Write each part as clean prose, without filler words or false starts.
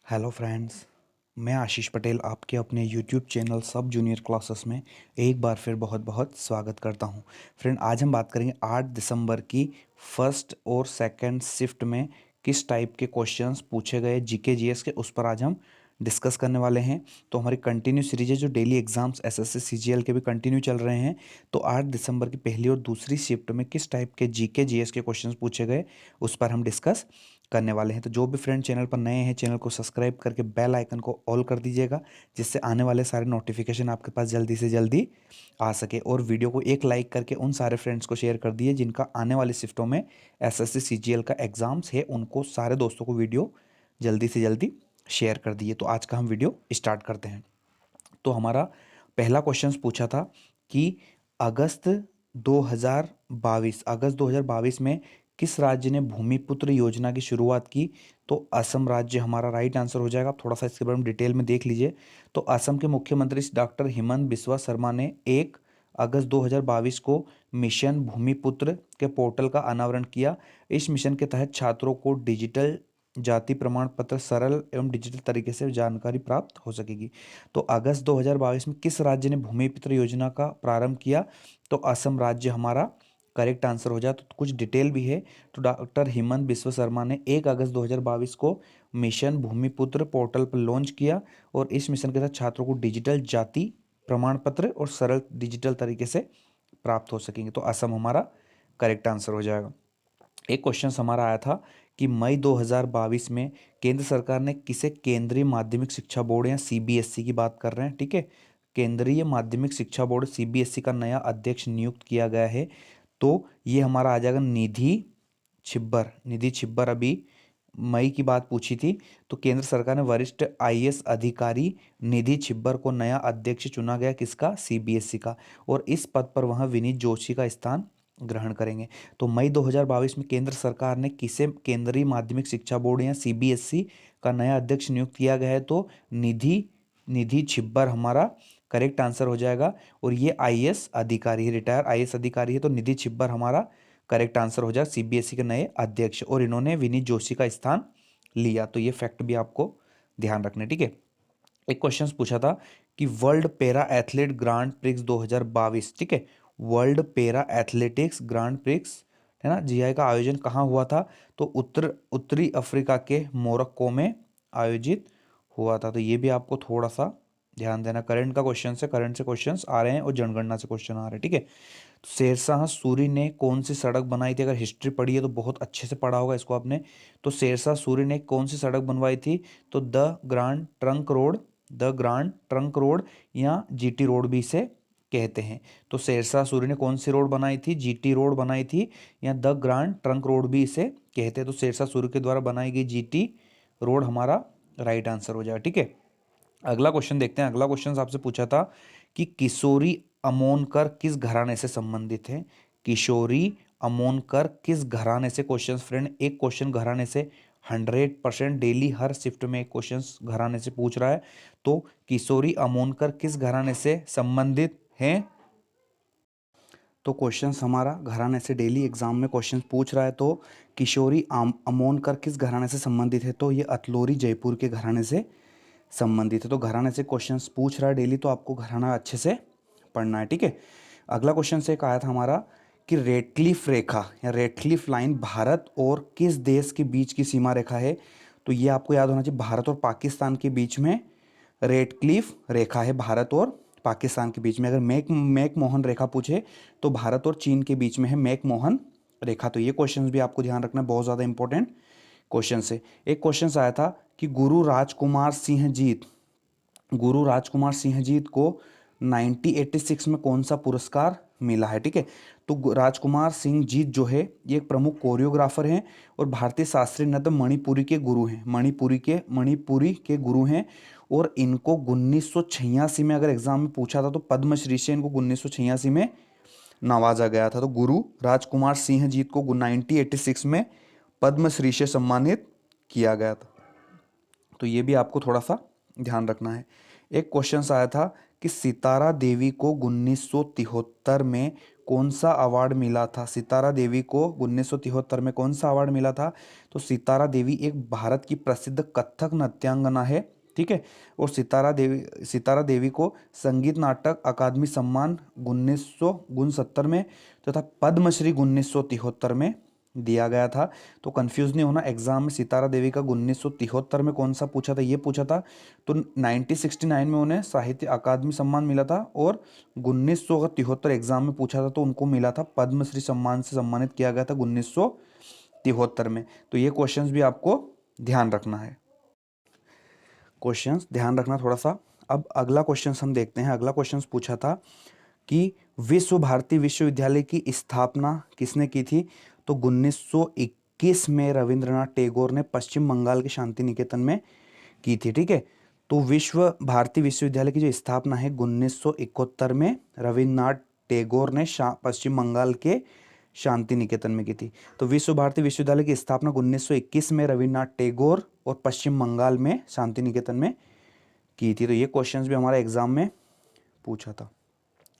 Hello friends, मैं आशीष पटेल आपके अपने यूट्यूब चैनल सब जूनियर क्लासेस में एक बार फिर बहुत बहुत स्वागत करता हूं। फ्रेंड, आज हम बात करेंगे 8 दिसंबर की फर्स्ट और सेकंड शिफ्ट में किस टाइप के क्वेश्चंस पूछे गए जीके जीएस के, उस पर आज हम डिस्कस करने वाले हैं। तो हमारी कंटिन्यू सीरीज है जो डेली एग्जाम्स एसएससी सीजीएल के भी कंटिन्यू चल रहे हैं। तो 8 दिसंबर की पहली और दूसरी शिफ्ट में किस टाइप के जीके जीएस के क्वेश्चंस पूछे गए उस पर हम डिस्कस करने वाले हैं। तो जो भी फ्रेंड चैनल पर नए हैं, चैनल को सब्सक्राइब करके बेल आइकन को ऑल कर दीजिएगा, जिससे आने वाले सारे नोटिफिकेशन आपके पास जल्दी से जल्दी आ सके। और वीडियो को एक लाइक करके उन सारे फ्रेंड्स को शेयर कर दिए जिनका आने वाली शिफ्टों में एसएससी सीजीएल का एग्जाम्स है, उनको सारे दोस्तों को वीडियो जल्दी से जल्दी शेयर कर दिए। तो आज का हम वीडियो स्टार्ट करते हैं। तो हमारा पहला क्वेश्चन पूछा था कि अगस्त 2022 में किस राज्य ने भूमिपुत्र योजना की शुरुआत की? तो असम राज्य हमारा राइट आंसर हो जाएगा। आप थोड़ा सा इसके बारे में डिटेल में देख लीजिए। तो असम के मुख्यमंत्री डॉक्टर हिमंत बिस्वा शर्मा ने 1 अगस्त 2022 को मिशन भूमिपुत्र के पोर्टल का अनावरण किया। इस मिशन के तहत छात्रों को डिजिटल जाति प्रमाण पत्र सरल एवं डिजिटल तरीके से जानकारी प्राप्त हो सकेगी। तो अगस्त 2022 में किस राज्य ने भूमिपुत्र योजना का प्रारंभ किया? तो असम राज्य हमारा करेक्ट आंसर हो जाए। तो कुछ डिटेल भी है। तो डॉक्टर हिमंत बिस्वा शर्मा ने 1 अगस्त 2022 को मिशन भूमिपुत्र पोर्टल पर लॉन्च किया और इस मिशन के तहत छात्रों को डिजिटल जाति प्रमाण पत्र और सरल डिजिटल तरीके से प्राप्त हो सकेंगे। तो असम हमारा करेक्ट आंसर हो जाएगा। एक क्वेश्चन हमारा आया था कि मई 2022 में केंद्र सरकार ने किसे केंद्रीय माध्यमिक शिक्षा बोर्ड या सीबीएसई की बात कर रहे हैं, ठीक है, केंद्रीय माध्यमिक शिक्षा बोर्ड सीबीएसई का नया अध्यक्ष नियुक्त किया गया है। तो ये हमारा आ जाएगा निधि छिब्बर। अभी मई की बात पूछी थी। तो केंद्र सरकार ने वरिष्ठ आईएएस अधिकारी निधि छिब्बर को नया अध्यक्ष चुना गया, किसका? सीबीएसई का। और इस पद पर वह विनीत जोशी का स्थान ग्रहण करेंगे। तो मई 2022 में केंद्र सरकार ने किसे केंद्रीय माध्यमिक शिक्षा बोर्ड या सीबीएसई का नया अध्यक्ष नियुक्त किया गया है? तो निधि निधि छिब्बर हमारा करेक्ट आंसर हो जाएगा। और ये आईएएस अधिकारी है, रिटायर आईएएस अधिकारी है। तो निधि छिब्बर हमारा करेक्ट आंसर हो जाएगा, सीबीएसई के नए अध्यक्ष। और इन्होंने विनीत जोशी का स्थान लिया। तो ये फैक्ट भी आपको ध्यान रखना है, ठीक है। एक क्वेश्चन पूछा था कि world para athlete grand prix 2022, ठीक है, world para athletics grand prix है ना, जीआई का आयोजन कहाँ हुआ था? तो उत्तरी अफ्रीका के मोरक्को में आयोजित हुआ था। तो ये भी आपको थोड़ा सा ध्यान देना। करंट का क्वेश्चन से करंट से क्वेश्चंस आ रहे हैं और जनगणना से क्वेश्चन आ रहे हैं, ठीक है। तो शेरशाह सूरी ने कौन सी सड़क बनाई थी? अगर हिस्ट्री पढ़ी है तो बहुत अच्छे से पढ़ा होगा इसको आपने। तो शेरशाह सूरी ने कौन सी सड़क बनवाई थी? तो द ग्रांड ट्रंक रोड या जीटी रोड भी इसे कहते हैं। तो शेरशाह सूरी ने कौन सी रोड बनाई थी? जीटी रोड बनाई थी या द ग्रांड ट्रंक रोड भी इसे कहते हैं। तो शेरशाह सूरी के द्वारा बनाई गई जीटी रोड हमारा राइट आंसर हो जाएगा, ठीक है। अगला क्वेश्चन देखते हैं। अगला क्वेश्चन आपसे पूछा था कि किशोरी अमोनकर किस घराने से संबंधित है? किशोरी अमोनकर किस घराने से? क्वेश्चन फ्रेंड, एक क्वेश्चन घराने से 100% डेली हर शिफ्ट में एक क्वेश्चन घराने से पूछ रहा है। तो किशोरी अमोनकर किस घराने से संबंधित हैं? तो क्वेश्चंस हमारा घराने से डेली एग्जाम में क्वेश्चंस पूछ रहा है। तो किशोरी अमोनकर किस घराने से संबंधित है? तो ये अतलोरी जयपुर के घराने से संबंधित है। तो घराने से क्वेश्चंस पूछ रहा है डेली, तो आपको घराना अच्छे से पढ़ना है, ठीक है। अगला क्वेश्चन से एक आया था हमारा कि रेडक्लिफ रेखा या रेडक्लिफ लाइन भारत और किस देश के बीच की सीमा रेखा है? तो ये आपको याद होना चाहिए, भारत और पाकिस्तान के बीच में रेडक्लिफ रेखा है, भारत और पाकिस्तान के बीच में। अगर मैक मोहन रेखा पूछे तो भारत और चीन के बीच में है मैक मोहन रेखा। तो ये क्वेश्चंस भी आपको ध्यान रखना, बहुत ज़्यादा इंपॉर्टेंट क्वेश्चन से। एक क्वेश्चन आया था कि गुरु राजकुमार सिंहजीत को 1986 में कौन सा पुरस्कार मिला है, ठीक है। तो राजकुमार सिंह जीत जो है ये एक प्रमुख कोरियोग्राफर हैं और भारतीय शास्त्रीय नृत्य मणिपुरी के गुरु हैं। मणिपुरी के गुरु हैं। और इनको 1986 में अगर एग्जाम में पूछा था तो पद्मश्री से इनको 1986 में नवाजा गया था। तो गुरु राजकुमार सिंह जीत को 1986 में पद्मश्री से सम्मानित किया गया था। तो ये भी आपको थोड़ा सा ध्यान रखना है। एक क्वेश्चन आया था कि सितारा देवी को 1973 में कौन सा अवार्ड मिला था सितारा देवी को 1973 में? कौन सा अवार्ड मिला था? तो सितारा देवी एक भारत की प्रसिद्ध कथक नृत्यांगना है, ठीक है। और सितारा देवी को संगीत नाटक अकादमी सम्मान 1969 में तथा पद्मश्री 1973 में दिया गया था। तो कंफ्यूज नहीं होना, एग्जाम में सितारा देवी का 1973 में कौन सा पूछा था, ये पूछा था। तो 1969 में उन्हें साहित्य अकादमी सम्मान मिला था, और 1973 एग्जाम में पूछा था तो उनको मिला था पद्मश्री सम्मान से सम्मानित किया गया था 1973 में। तो ये क्वेश्चंस भी आपको ध्यान रखना है, क्वेश्चंस ध्यान रखना थोड़ा सा। अब अगला क्वेश्चन हम देखते हैं। अगला क्वेश्चन पूछा था कि विश्व भारती विश्वविद्यालय की स्थापना किसने की थी? तो 1921 में रविंद्रनाथ टैगोर ने पश्चिम बंगाल के शांति निकेतन में की थी, ठीक है। तो विश्व भारती विश्वविद्यालय की जो स्थापना है 1971 में रविन्द्रनाथ टैगोर ने पश्चिम बंगाल के शांति निकेतन में की थी। तो विश्व भारती विश्वविद्यालय की स्थापना 1921 में रविन्द्रनाथ टैगोर और पश्चिम बंगाल में शांति निकेतन में की थी। तो ये क्वेश्चंस भी हमारे एग्जाम में पूछा था।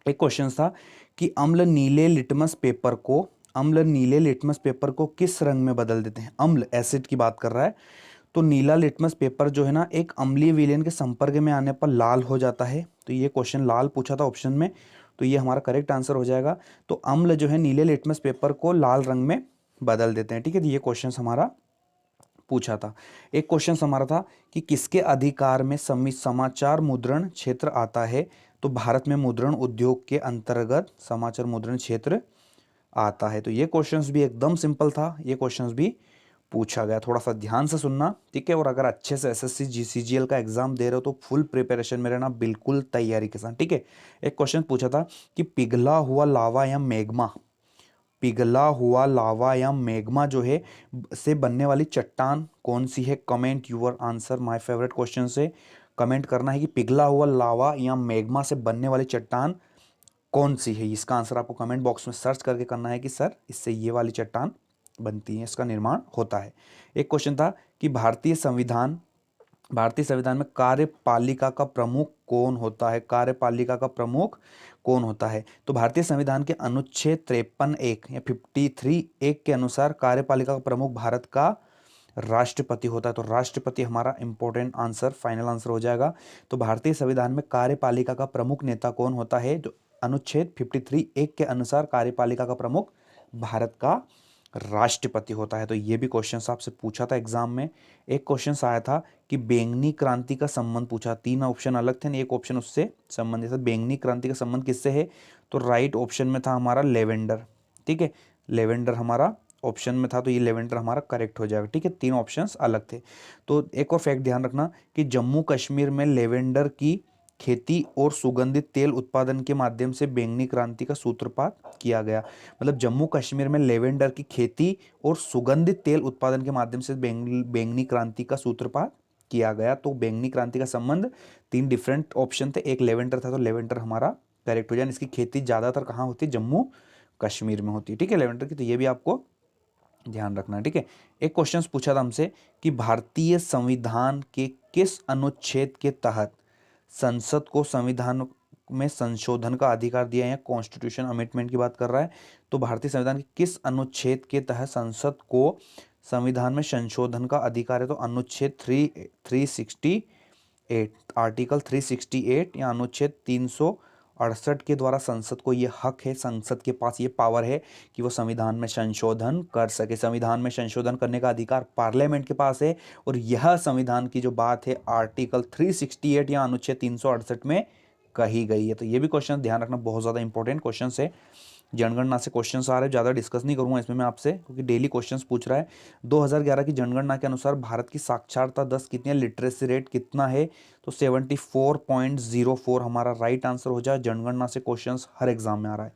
एक क्वेश्चन था कि अम्ल नीले लिटमस पेपर को किस रंग में बदल देते हैं? अम्ल एसिड की बात कर रहा है। तो नीला लिटमस पेपर जो है ना, एक अम्लीय विलयन के संपर्क में आने पर लाल हो जाता है। तो ये क्वेश्चन लाल पूछा था ऑप्शन में, तो ये हमारा करेक्ट आंसर हो जाएगा। तो अम्ल जो है नीले लिटमस पेपर को लाल रंग में बदल देते हैं, ठीक है। तो ये क्वेश्चन हमारा पूछा था। एक क्वेश्चन हमारा था कि किसके अधिकार में समाचार मुद्रण क्षेत्र आता है? तो भारत में मुद्रण उद्योग के अंतर्गत समाचार मुद्रण क्षेत्र आता है। तो ये क्वेश्चंस भी एकदम सिंपल था, ये क्वेश्चंस भी पूछा गया, थोड़ा सा ध्यान से सुनना, ठीक है। और अगर अच्छे से एसएससी जीसीजीएल का एग्जाम दे रहे हो तो फुल प्रिपरेशन में रहना, बिल्कुल तैयारी के साथ, ठीक है। एक क्वेश्चन पूछा था कि पिघला हुआ लावा या मैग्मा जो है से बनने वाली चट्टान कौन सी है? Comment your answer, my favourite question से कमेंट करना है कि पिघला हुआ लावा या मैग्मा से बनने वाली चट्टान कौन सी है। इसका आंसर आपको कमेंट बॉक्स में सर्च करके करना है कि सर इससे ये वाली चट्टान बनती है, इसका निर्माण होता है। एक क्वेश्चन था कि भारतीय संविधान में कार्यपालिका का प्रमुख कौन होता है? कार्यपालिका का प्रमुख कौन होता है? तो भारतीय संविधान के अनुच्छेद 53(1) या 53(1) के अनुसार कार्यपालिका का प्रमुख भारत का राष्ट्रपति होता है। तो राष्ट्रपति हमारा इंपॉर्टेंट आंसर, फाइनल आंसर हो जाएगा। तो भारतीय संविधान में कार्यपालिका का प्रमुख नेता कौन होता है? जो अनुच्छेद 53(1) के अनुसार कार्यपालिका का प्रमुख भारत का राष्ट्रपति होता है। तो ये भी क्वेश्चन आपसे पूछा था एग्जाम में। एक क्वेश्चन आया था कि बैंगनी क्रांति का संबंध पूछा, 3 ऑप्शन अलग थे, एक ऑप्शन उससे संबंधित था। बैंगनी क्रांति का संबंध किससे है? तो राइट ऑप्शन में था हमारा लेवेंडर, ठीक है। लेवेंडर हमारा ऑप्शन में था, तो ये लेवेंडर हमारा करेक्ट हो जाएगा, ठीक है। 3 ऑप्शंस अलग थे। तो एक और फैक्ट ध्यान रखना कि जम्मू कश्मीर में लेवेंडर की खेती और सुगंधित तेल उत्पादन के माध्यम से बैंगनी क्रांति का सूत्रपात किया गया। मतलब जम्मू कश्मीर में लेवेंडर की खेती और सुगंधित तेल उत्पादन के माध्यम से बैंगनी क्रांति का सूत्रपात किया गया। तो बैंगनी क्रांति का संबंध 3 डिफरेंट ऑप्शन थे, एक लेवेंडर था, तो लेवेंडर हमारा करेक्ट हो जाए। इसकी खेती ज्यादातर कहाँ होती है? जम्मू कश्मीर में होती है, ठीक है, लेवेंडर की। तो ये भी आपको ध्यान रखना है, ठीक है। एक क्वेश्चन पूछा था हमसे कि भारतीय संविधान के किस अनुच्छेद के तहत संसद को संविधान में संशोधन का अधिकार दिया है? कॉन्स्टिट्यूशन अमेंडमेंट की बात कर रहा है। तो भारतीय संविधान के किस अनुच्छेद के तहत संसद को संविधान में संशोधन का अधिकार है? तो अनुच्छेद 368, आर्टिकल 368 या अनुच्छेद 368 के द्वारा संसद को ये हक है, संसद के पास ये पावर है कि वो संविधान में संशोधन कर सके। संविधान में संशोधन करने का अधिकार पार्लियामेंट के पास है, और यह संविधान की जो बात है आर्टिकल 368 या अनुच्छेद 368 में कही गई है। तो ये भी क्वेश्चन ध्यान रखना, बहुत ज़्यादा इंपॉर्टेंट क्वेश्चन है। जनगणना से क्वेश्चंस आ रहे हैं, ज़्यादा डिस्कस नहीं करूंगा इसमें मैं आपसे, क्योंकि डेली क्वेश्चंस पूछ रहा है। 2011 की जनगणना के अनुसार भारत की साक्षरता दर कितनी है? लिटरेसी रेट कितना है? तो 74.04 हमारा राइट आंसर हो जाए। जनगणना से क्वेश्चंस हर एग्जाम में आ रहा है।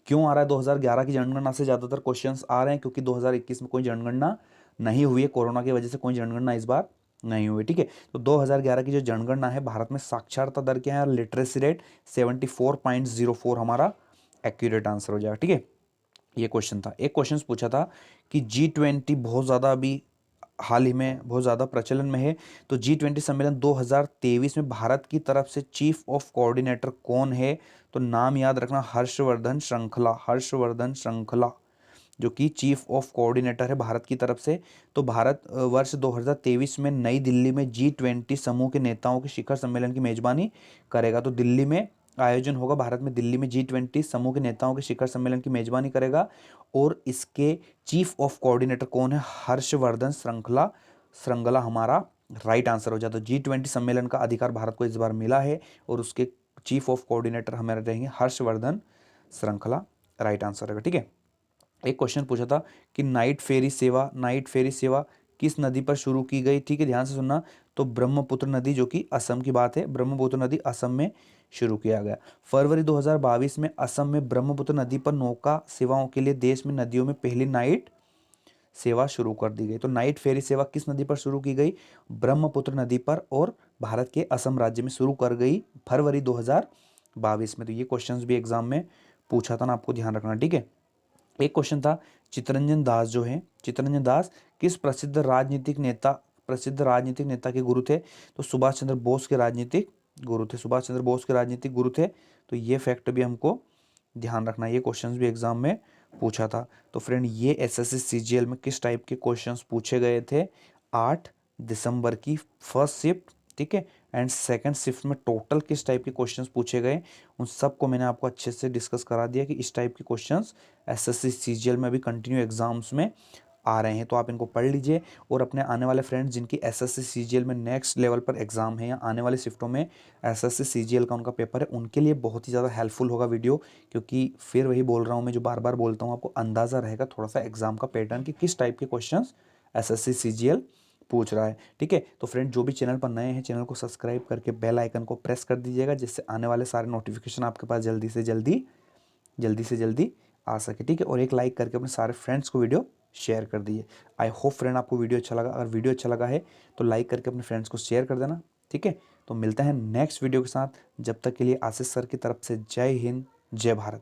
क्यों आ रहा है 2011 की जनगणना से ज़्यादातर क्वेश्चंस आ रहे हैं? क्योंकि 2021 में कोई जनगणना नहीं हुई है, कोरोना की वजह से कोई जनगणना इस बार नहीं हुई, ठीक है। तो 2011 की जो जनगणना है, भारत में साक्षरता दर क्या है? लिटरेसी रेट 74.04 हमारा एक्यूरेट आंसर हो जाएगा, ठीक है। ये क्वेश्चन था। एक क्वेश्चन पूछा था कि G20 बहुत ज़्यादा अभी हाल ही में बहुत ज़्यादा प्रचलन में है। तो G20 सम्मेलन 2023 में भारत की तरफ से चीफ ऑफ कोऑर्डिनेटर कौन है? तो नाम याद रखना, हर्षवर्धन श्रृंखला, हर्षवर्धन श्रृंखला जो कि चीफ ऑफ कोऑर्डिनेटर है भारत की तरफ से। तो भारत वर्ष 2023 में नई दिल्ली में G20 समूह के नेताओं के शिखर सम्मेलन की मेजबानी करेगा। तो दिल्ली में आयोजन होगा, भारत में दिल्ली में G20 समूह के नेताओं के शिखर सम्मेलन की मेजबानी करेगा और इसके चीफ ऑफ कोऑर्डिनेटर कौन है? हर्षवर्धन श्रृंखला, श्रृंखला हमारा राइट आंसर हो जाता है। G20 सम्मेलन का अधिकार भारत को इस बार मिला है और उसके चीफ ऑफ कोऑर्डिनेटर हमारे रहेंगे हर्षवर्धन श्रृंखला, राइट आंसर रहेगा। ठीक है, एक क्वेश्चन पूछा था कि नाइट फेरी सेवा, नाइट फेरी सेवा किस नदी पर शुरू की गई? ठीक है, ध्यान से सुनना। तो ब्रह्मपुत्र नदी, जो कि असम की बात है, ब्रह्मपुत्र नदी असम में शुरू किया गया। फरवरी 2022 में असम में ब्रह्मपुत्र नदी पर नौका सेवाओं के लिए देश में नदियों में पहली नाइट सेवा शुरू कर दी गई। तो नाइट फेरी सेवा किस नदी पर शुरू की गई? ब्रह्मपुत्र नदी पर, और भारत के असम राज्य में शुरू कर गई फरवरी 2022 में। तो ये क्वेश्चंस भी एग्जाम में पूछा था ना, आपको ध्यान रखना। ठीक है, एक क्वेश्चन था चित्तरंजन दास जो है, चित्तरंजन दास किस प्रसिद्ध राजनीतिक नेता के गुरु थे? तो सुभाष चंद्र बोस के राजनीतिक गुरु थे, सुभाष चंद्र बोस के राजनीतिक गुरु थे। तो ये फैक्ट भी हमको ध्यान रखना, ये क्वेश्चंस भी एग्जाम में पूछा था। तो फ्रेंड ये एसएससी सीजीएल में किस टाइप के क्वेश्चंस पूछे गए थे? 8 दिसंबर की फर्स्ट शिफ्ट, ठीक है, एंड सेकंड शिफ्ट में टोटल किस टाइप के क्वेश्चंस पूछे गए, उन सबको मैंने आपको अच्छे से डिस्कस करा दिया कि इस टाइप के क्वेश्चंस एसएससी सीजीएल में भी कंटिन्यू एग्जाम्स में आ रहे हैं। तो आप इनको पढ़ लीजिए और अपने आने वाले फ्रेंड्स जिनकी एसएससी सीजीएल में नेक्स्ट लेवल पर एग्जाम है या आने वाले शिफ्टों में एसएससी सीजीएल का उनका पेपर है, उनके लिए बहुत ही ज़्यादा हेल्पफुल होगा वीडियो, क्योंकि फिर वही बोल रहा हूँ मैं जो बार बार बोलता हूँ, आपको अंदाज़ा रहेगा थोड़ा सा एग्जाम का पैटर्न कि किस टाइप के क्वेश्चन एसएससी सीजीएल पूछ रहा है। ठीक है, तो फ्रेंड जो भी चैनल पर नए हैं, चैनल को सब्सक्राइब करके बेल आइकन को प्रेस कर दीजिएगा, जिससे आने वाले सारे नोटिफिकेशन आपके पास जल्दी से जल्दी आ सके। ठीक है, और एक लाइक करके अपने सारे फ्रेंड्स को वीडियो शेयर कर दीजिए। आई होप फ्रेंड आपको वीडियो अच्छा लगा, अगर वीडियो अच्छा लगा है तो लाइक करके अपने फ्रेंड्स को शेयर कर देना। ठीक है, तो मिलते हैं नेक्स्ट वीडियो के साथ, जब तक के लिए आशीष सर की तरफ से जय हिंद, जय भारत।